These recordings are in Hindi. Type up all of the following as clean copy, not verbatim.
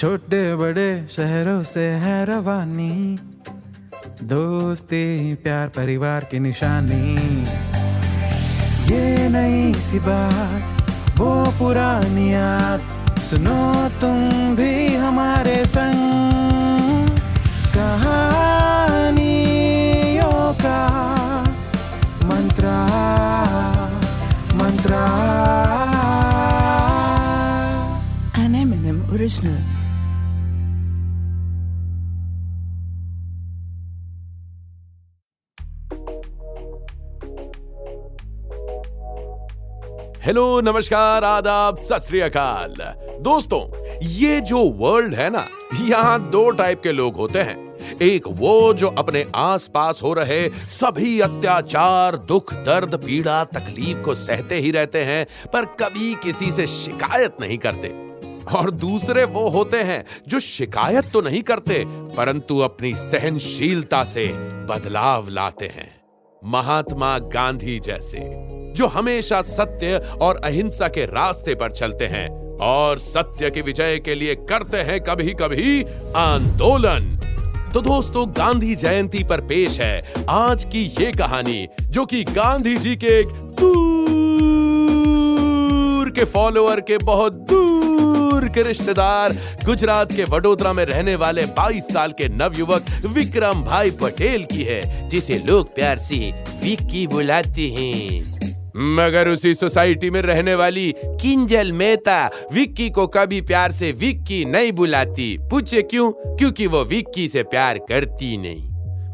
छोटे बड़े शहरों से है रवानी, दोस्ती प्यार परिवार की निशानी। ये नई सी बात वो पुरानी याद, सुनो तुम भी हमारे संग। कहानियों का मंत्रा मंत्रा An Eminem original. हेलो, नमस्कार, आदाब, सत श्री अकाल। दोस्तों, ये जो वर्ल्ड है ना, यहाँ दो टाइप के लोग होते हैं। एक वो जो अपने आसपास हो रहे सभी अत्याचार, दुख, दर्द, पीड़ा, तकलीफ को सहते ही रहते हैं, पर कभी किसी से शिकायत नहीं करते। और दूसरे वो होते हैं जो शिकायत तो नहीं करते, परंतु अपनी सहनशीलता से बदलाव लाते हैं। महात्मा गांधी जैसे, जो हमेशा सत्य और अहिंसा के रास्ते पर चलते हैं और सत्य की विजय के लिए करते हैं कभी कभी आंदोलन। तो दोस्तों, गांधी जयंती पर पेश है आज की ये कहानी, जो कि गांधी जी के एक दूर के फॉलोअर के बहुत दूर के रिश्तेदार, गुजरात के वडोदरा में रहने वाले 22 साल के नवयुवक विक्रम भाई पटेल की है, जिसे लोग प्यार से विक्की बुलाते हैं। मगर उसी सोसाइटी में रहने वाली किंजल मेहता विक्की को कभी प्यार से विक्की नहीं बुलाती। पूछे क्यों? क्योंकि वो विक्की से प्यार करती नहीं।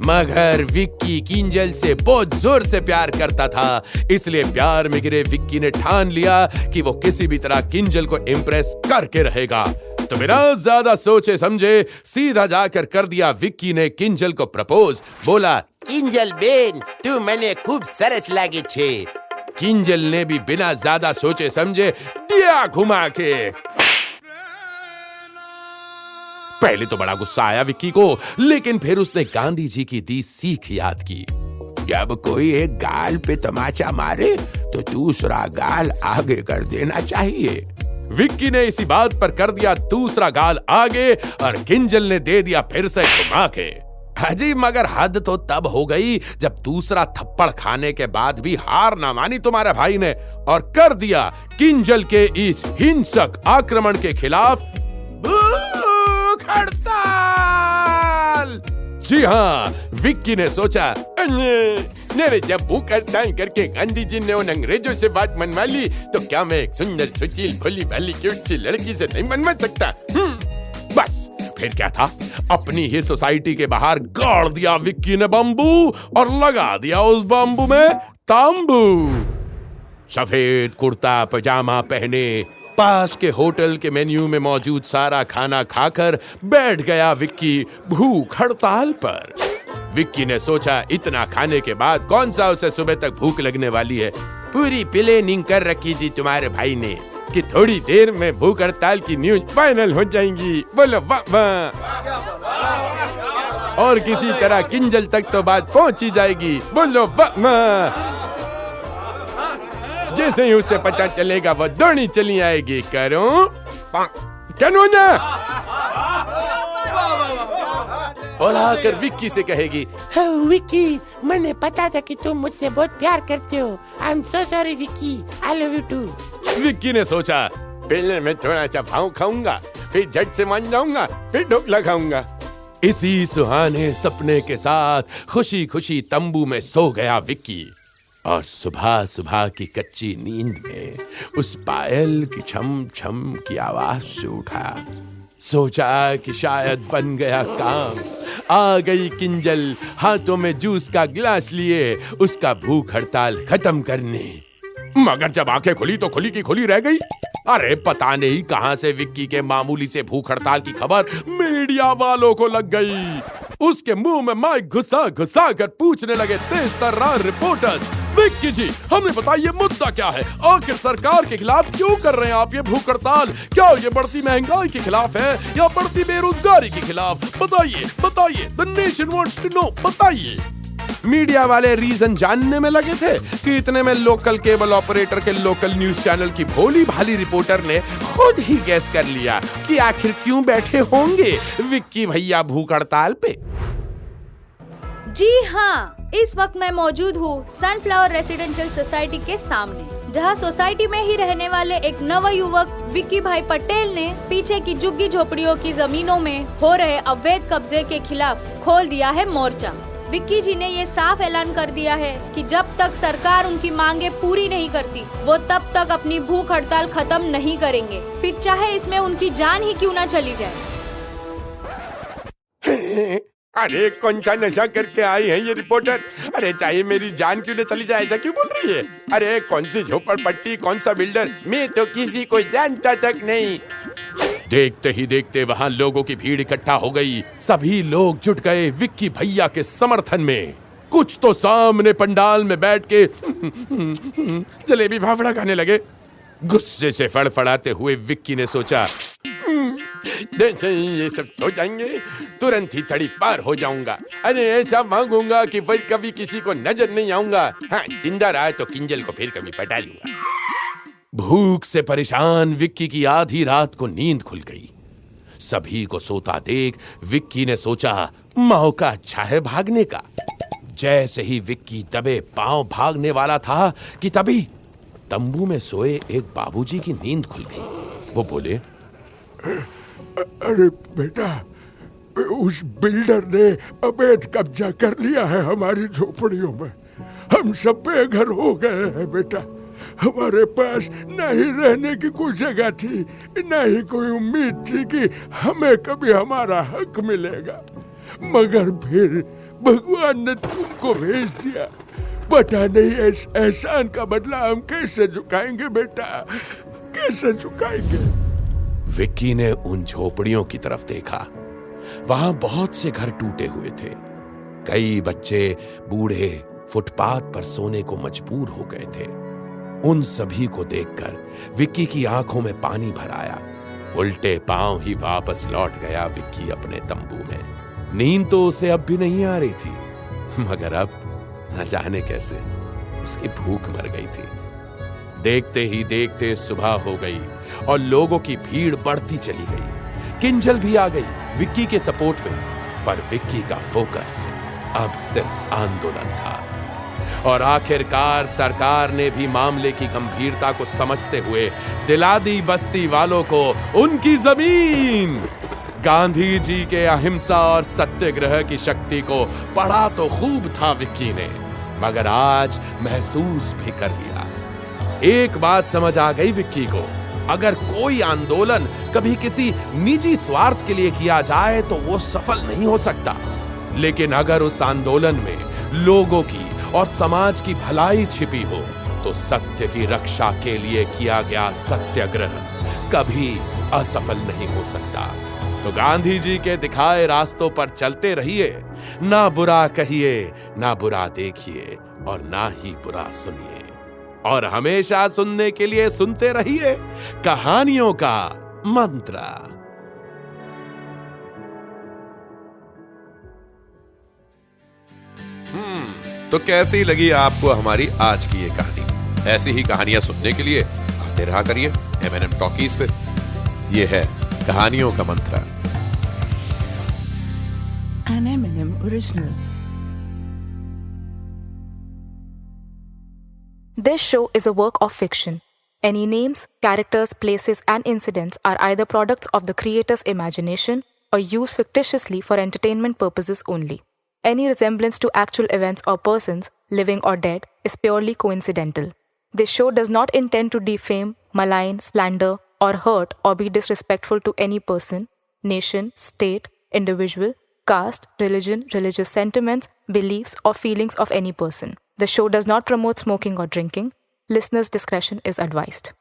मगर विक्की किंजल से बहुत जोर से प्यार करता था, इसलिए प्यार में गिरे विक्की ने ठान लिया कि वो किसी भी तरह किंजल को इम्प्रेस करके रहेगा। तो बिना ज्यादा सोचे समझे सीधा जाकर कर दिया विक्की ने किंजल को प्रपोज। बोला, किंजल बेन, तू मैंने खूब सरस लागे छे। किंजल ने भी बिना ज्यादा सोचे समझे दिया घुमा के। पहले तो बड़ा गुस्सा आया विक्की को, लेकिन फिर उसने गांधी जी की दी सीख याद की। जब कोई एक गाल पे तमाचा मारे तो दूसरा गाल आगे कर देना चाहिए। विक्की ने इसी बात पर कर दिया दूसरा गाल आगे और किंजल ने दे दिया फिर से घुमा के। हाजी, मगर हद तो तब हो गई जब दूसरा थप्पड़ खाने के बाद भी हार ना मानी तुम्हारे भाई ने और कर दिया किंजल के इस हिंसक आक्रमण के खिलाफ भूख हड़ताल। जी हाँ, विक्की ने सोचा, मेरे जब भूख हड़ताल करके गांधी जी ने उन अंग्रेजों से बात मनवा ली, तो क्या मैं एक सुंदर, सुशील, भोली भाली, क्यूट सी लड़की से नहीं मनवा सकता? बस फिर क्या था, अपनी ही सोसाइटी के बाहर गाड़ दिया विक्की ने बम्बू और लगा दिया उस बम्बू में तांबू। सफेद कुर्ता पजामा पहने पास के होटल के मेन्यू में मौजूद सारा खाना खाकर बैठ गया विक्की भूख हड़ताल पर। विक्की ने सोचा, इतना खाने के बाद कौन सा उसे सुबह तक भूख लगने वाली है। पूरी प्लानिंग कर रखी थी तुम्हारे भाई ने कि थोड़ी देर में भूख हड़ताल की न्यूज फाइनल हो जाएंगी। बोलो वाह वाह। और किसी तरह किंजल तक तो बात पहुंच ही जाएगी। बोलो वाह वाह। जैसे ही उसे पता चलेगा वो दौड़ी चली आएगी। करो ना और आकर विक्की से कहेगी, विक्की, मैंने पता था कि तुम मुझसे बहुत प्यार करते हो। I am so sorry Vicky, I love you too. Vicky ने सोचा, पहले मैं थोड़ा सा भाव खाऊंगा, फिर झट से मान जाऊंगा, फिर ढोकला खाऊंगा। इसी सुहाने सपने के साथ खुशी खुशी तंबू में सो गया विक्की। और सुबह सुबह की कच्ची नींद में उस पायल की छम छम की आवाज से उठा। सोचा कि शायद बन गया काम। आ गई किंजल हाथों में जूस का गिलास लिए उसका भूख हड़ताल खत्म करने। मगर जब आंखें खुली तो खुली की खुली रह गई। अरे पता नहीं कहां से विक्की के मामूली से भूख हड़ताल की खबर मीडिया वालों को लग गई। उसके मुंह में माइक घुसा घुसा कर पूछने लगे तेज तर्रार रिपोर्टर्स, विक्की जी, हमें बताइए मुद्दा क्या है? आखिर सरकार के खिलाफ क्यों कर रहे हैं आप ये भूख हड़ताल? क्या ये बढ़ती महंगाई के खिलाफ है या बढ़ती बेरोजगारी के खिलाफ? बताइए बताइए, the nation wants to know, बताइए। मीडिया वाले रीजन जानने में लगे थे कि इतने में लोकल केबल ऑपरेटर के लोकल न्यूज चैनल की भोली भाली रिपोर्टर ने खुद ही गैस कर लिया कि आखिर क्यों बैठे होंगे विक्की भैया भूख हड़ताल पे। जी हाँ, इस वक्त मैं मौजूद हूँ सनफ्लावर रेसिडेंशियल सोसाइटी के सामने, जहाँ सोसाइटी में ही रहने वाले एक नवयुवक विक्की भाई पटेल ने पीछे की झुग्गी झोपड़ियों की जमीनों में हो रहे अवैध कब्जे के खिलाफ खोल दिया है मोर्चा। विक्की जी ने ये साफ ऐलान कर दिया है कि जब तक सरकार उनकी मांगे पूरी नहीं करती, वो तब तक अपनी भूख हड़ताल खत्म नहीं करेंगे, फिर चाहे इसमें उनकी जान ही क्यों न चली जाए। अरे कौन सा नशा करके आई है ये रिपोर्टर? अरे चाहे मेरी जान क्यों न चली जाए, ऐसा क्यों बोल रही है? अरे कौन सी झोपड़पट्टी, कौन सा बिल्डर, मैं तो किसी को जानता तक नहीं। देखते ही देखते वहां लोगों की भीड़ इकट्ठा हो गई। सभी लोग जुट गए विक्की भैया के समर्थन में। कुछ तो सामने पंडाल में बैठ के जलेबी फाफड़ा खाने लगे। गुस्से से फड़फड़ाते हुए विक्की ने सोचा, जैसे ही ये सब हो जाएंगे तुरंत ही थड़ी पार हो जाऊंगा। अरे ऐसा मांगूंगा कि भाई कभी किसी को नजर नहीं आऊंगा। हाँ, जिंदा रहा तो किंजल को फिर कभी पटा लूंगा। भूख से परेशान विक्की की आधी रात को नींद खुल गई। सभी को सोता देख विक्की ने सोचा मौका अच्छा है भागने का। जैसे ही विक्की दबे पांव भागने वाला था कि तभी तंबू में सोए एक बाबूजी की नींद खुल गई। वो बोले, अरे बेटा, उस बिल्डर ने अवैध कब्जा कर लिया है हमारी झोपड़ियों में। हम सब बेघर हो गए हैं बेटा। हमारे पास न ही रहने की कोई जगह थी, न ही कोई उम्मीद थी कि हमें कभी हमारा हक मिलेगा, मगर फिर भगवान ने तुमको भेज दिया। पता नहीं इस एहसान का बदला हम कैसे चुकाएंगे बेटा, कैसे चुकाएंगे। विक्की ने उन झोपड़ियों की तरफ देखा। वहां बहुत से घर टूटे हुए थे। कई बच्चे बूढ़े फुटपाथ पर सोने को मजबूर हो गए थे। उन सभी को देखकर विक्की की आंखों में पानी भर आया। उल्टे पांव ही वापस लौट गया विक्की अपने तंबू में। नींद तो उसे अब भी नहीं आ रही थी, मगर अब न जाने कैसे उसकी भूख मर गई थी। देखते ही देखते सुबह हो गई और लोगों की भीड़ बढ़ती चली गई। किंजल भी आ गई विक्की के सपोर्ट में, पर विक्की का फोकस अब सिर्फ आंदोलन था। और आखिरकार सरकार ने भी मामले की गंभीरता को समझते हुए दिला दी बस्ती वालों को उनकी जमीन। गांधी जी के अहिंसा और सत्याग्रह की शक्ति को पढ़ा तो खूब था विक्की ने, मगर आज महसूस भी कर लिया। एक बात समझ आ गई विक्की को, अगर कोई आंदोलन कभी किसी निजी स्वार्थ के लिए किया जाए तो वो सफल नहीं हो सकता, लेकिन अगर उस आंदोलन में लोगों की और समाज की भलाई छिपी हो तो सत्य की रक्षा के लिए किया गया सत्याग्रह कभी असफल नहीं हो सकता। तो गांधी जी के दिखाए रास्तों पर चलते रहिए, ना बुरा कहिए, ना बुरा देखिए और ना ही बुरा सुनिए, और हमेशा सुनने के लिए सुनते रहिए कहानियों का मंत्र। तो कैसी लगी आपको हमारी आज की ये कहानी? ऐसी ही कहानियां सुनने के लिए आते रहा करिए M&M टॉकीज पे। ये है कहानियों का मंत्र। An M&M original. This show is a work of fiction. Any names, characters, places, and incidents are either products of the creator's imagination or used fictitiously for entertainment purposes only. Any resemblance to actual events or persons, living or dead, is purely coincidental. This show does not intend to defame, malign, slander, or hurt or be disrespectful to any person, nation, state, individual, caste, religion, religious sentiments, beliefs, or feelings of any person. The show does not promote smoking or drinking. Listeners' discretion is advised.